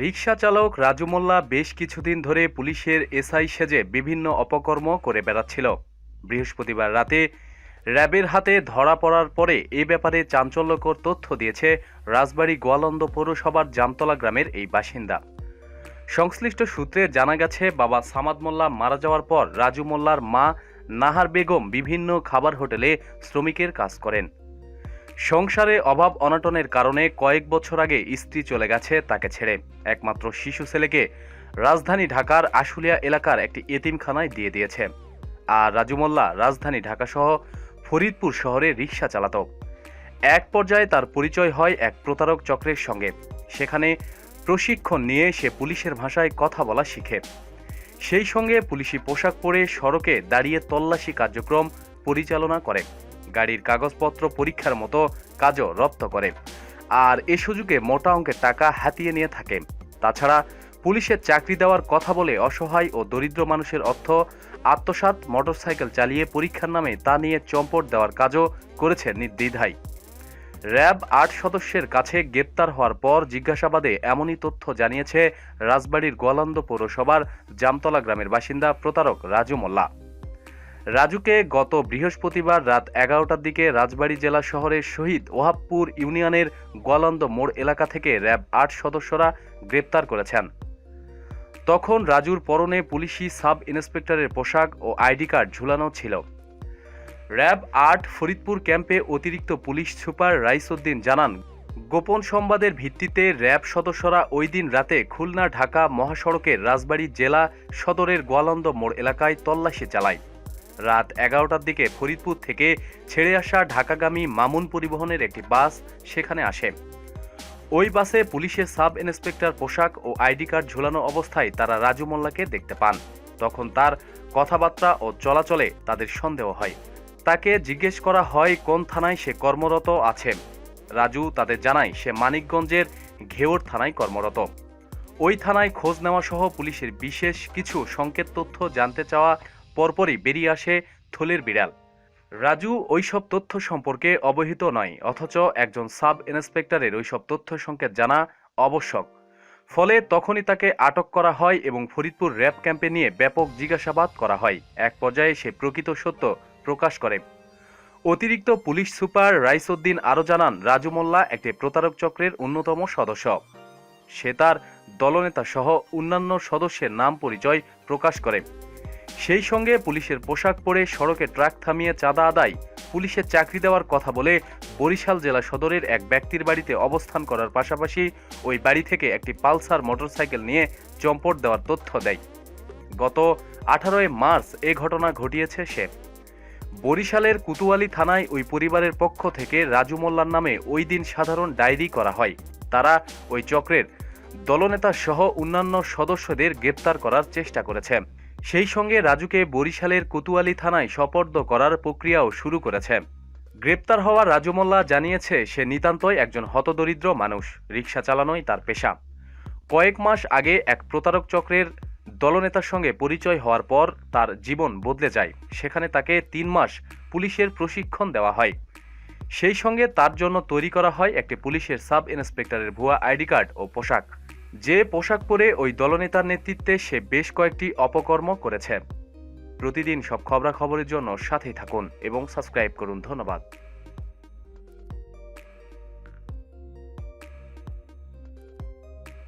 রিকশা চালক রাজু মোল্লা বেশ কিছুদিন ধরে পুলিশের এসআই সেজে বিভিন্ন অপকর্ম করে বেড়াচ্ছিল। বৃহস্পতিবার রাতে র্যাবের হাতে ধরা পড়ার পরে এ ব্যাপারে চাঞ্চল্যকর তথ্য দিয়েছে রাজবাড়ী গোয়ালন্দ পৌরসভার জামতলা গ্রামের এই বাসিন্দা। সংশ্লিষ্ট সূত্রে জানা গেছে, বাবা সামাদ মোল্লা মারা যাওয়ার পর রাজু মোল্লার মা নাহার বেগম বিভিন্ন খাবার হোটেলে শ্রমিকের কাজ করেন। সংসারে অভাব অনটনের কারণে কয়েক বছর আগে স্ত্রী চলে গেছে তাকে ছেড়ে। একমাত্র শিশু ছেলেকে রাজধানী ঢাকার আশুলিয়া এলাকার একটি এতিমখানায় দিয়ে দিয়েছে। আর রাজু মোল্লা রাজধানী ঢাকাসহ ফরিদপুর শহরে রিকশা চালাত। এক পর্যায়ে তার পরিচয় হয় এক প্রতারক চক্রের সঙ্গে। সেখানে প্রশিক্ষণ নিয়ে সে পুলিশের ভাষায় কথা বলা শিখে। সেই সঙ্গে পুলিশি পোশাক পরে সড়কে দাঁড়িয়ে তল্লাশি কার্যক্রম পরিচালনা করে, গাড়ির কাগজপত্র পরীক্ষার মতো কাজও রপ্ত করে। আর এ সুযোগে মোটা অঙ্কের টাকা হাতিয়ে নিয়ে থাকে। তাছাড়া পুলিশের চাকরি দেওয়ার কথা বলে অসহায় ও দরিদ্র মানুষের অর্থ আত্মসাৎ, মোটরসাইকেল চালিয়ে পরীক্ষার নামে তা নিয়ে চম্পট দেওয়ার কাজও করেছে নির্দ্বিধায়। র্যাব ৮ সদস্যের কাছে গ্রেপ্তার হওয়ার পর জিজ্ঞাসাবাদে এমনই তথ্য জানিয়েছে রাজবাড়ীর গোয়ালন্দ পৌরসভার জামতলা গ্রামের বাসিন্দা প্রতারক রাজু মোল্লা। রাজুকে গত বৃহস্পতিবার রাত ১১টার দিকে রাজবাড়ী জেলা শহরের শহীদ ওহাবপুর ইউনিয়নের গোয়ালন্দ মোড় এলাকা থেকে র্যাব ৮ সদস্যরা গ্রেপ্তার করেছেন। তখন রাজুর পরনে পুলিশি সাব ইন্সপেক্টরের পোশাক ও আইডি কার্ড ঝুলানো ছিল। র্যাব ৮ ফরিদপুর ক্যাম্পে অতিরিক্ত পুলিশ সুপার রাইসউদ্দিন জানান, গোপন সংবাদের ভিত্তিতে র্যাব সদস্যরা ওই দিন রাতে খুলনা ঢাকা মহাসড়কের রাজবাড়ী জেলা সদরের গোয়ালন্দ মোড় এলাকায় তল্লাশি চালায়। রাত ১১টার দিকে ফরিদপুর থেকে ছেড়ে আসা ঢাকাগামী মামুন পরিবহনের একটি বাস সেখানে আসে। ওই বাসে পুলিশের সাব ইন্সপেক্টর পোশাক ও আইডি কার্ড ঝুলানো অবস্থায় তারা রাজু মোল্লাকে দেখতে পান। তখন তার কথাবার্তা ও চলাচলে তাদের সন্দেহ হয়। তাকে জিজ্ঞেস করা হয় কোন থানায় সে কর্মরত আছে। রাজু তাদের জানায় সে মানিকগঞ্জের ঘেওর থানায় কর্মরত। ওই থানায় খোঁজ নেওয়া সহ পুলিশের বিশেষ কিছু সংকেত তথ্য জানতে চাওয়া পরপরই বেরিয়ে আসে থলের বিড়াল। রাজু ওইসব তথ্য সম্পর্কে অবহিত নয়, অথচ একজন সাব ইন্সপেক্টরের ওইসব তথ্য সংকেত জানা আবশ্যক। ফলে তখনই তাকে আটক করা হয় এবং ফরিদপুর র্যাব ক্যাম্পে নিয়ে ব্যাপক জিজ্ঞাসাবাদ করা হয়। এক পর্যায়ে সে প্রকৃত সত্য প্রকাশ করে। অতিরিক্ত পুলিশ সুপার রাইসউদ্দিন আরও জানান, রাজু মোল্লা একটি প্রতারক চক্রের অন্যতম সদস্য। সে তার দলনেতা সহ অন্যান্য সদস্যের নাম পরিচয় প্রকাশ করে। সেই সঙ্গে পুলিশের পোশাক পরে সড়কে ট্রাক থামিয়ে চাঁদা আদায়, পুলিশের চাকরি দেওয়ার কথা বলে বরিশাল জেলা সদরের এক ব্যক্তির বাড়িতে অবস্থান করার পাশাপাশি ওই বাড়ি থেকে একটি পালসার মোটরসাইকেল নিয়ে চম্পট দেওয়ার তথ্য দেয়। গত ১৮ মার্চ এ ঘটনা ঘটিয়েছে সে। বরিশালের কুতুয়ালী থানায় ওই পরিবারের পক্ষ থেকে রাজু মোল্লার নামে ওই দিন সাধারণ ডায়েরি করা হয়। তারা ওই চক্রের দলনেতা সহ অন্যান্য সদস্যদের গ্রেপ্তার করার চেষ্টা করেছে। সেই সঙ্গে রাজুকে বরিশালের কোতোয়ালি থানায় সোপর্দ করার প্রক্রিয়াও শুরু করেছে। গ্রেপ্তার হওয়া রাজু মোল্লা জানিয়েছে সে নিতান্তই একজন হতদরিদ্র মানুষ, রিকশা চালানোই তার পেশা। কয়েক মাস আগে এক প্রতারক চক্রের দলনেতার সঙ্গে পরিচয় হওয়ার পর তার জীবন বদলে যায়। সেখানে তাকে ৩ মাস পুলিশের প্রশিক্ষণ দেওয়া হয়। সেই সঙ্গে তার জন্য তৈরি করা হয় একটি পুলিশের সাব ইন্সপেক্টরের ভুয়া আইডি কার্ড ও পোশাক। যে পোশাক পরে ওই দলনেতার নেতৃত্বে সে বেশ কয়েকটি অপকর্ম করেছে। প্রতিদিন সব খবরাখবরের জন্য সাথেই থাকুন এবং সাবস্ক্রাইব করুন। ধন্যবাদ।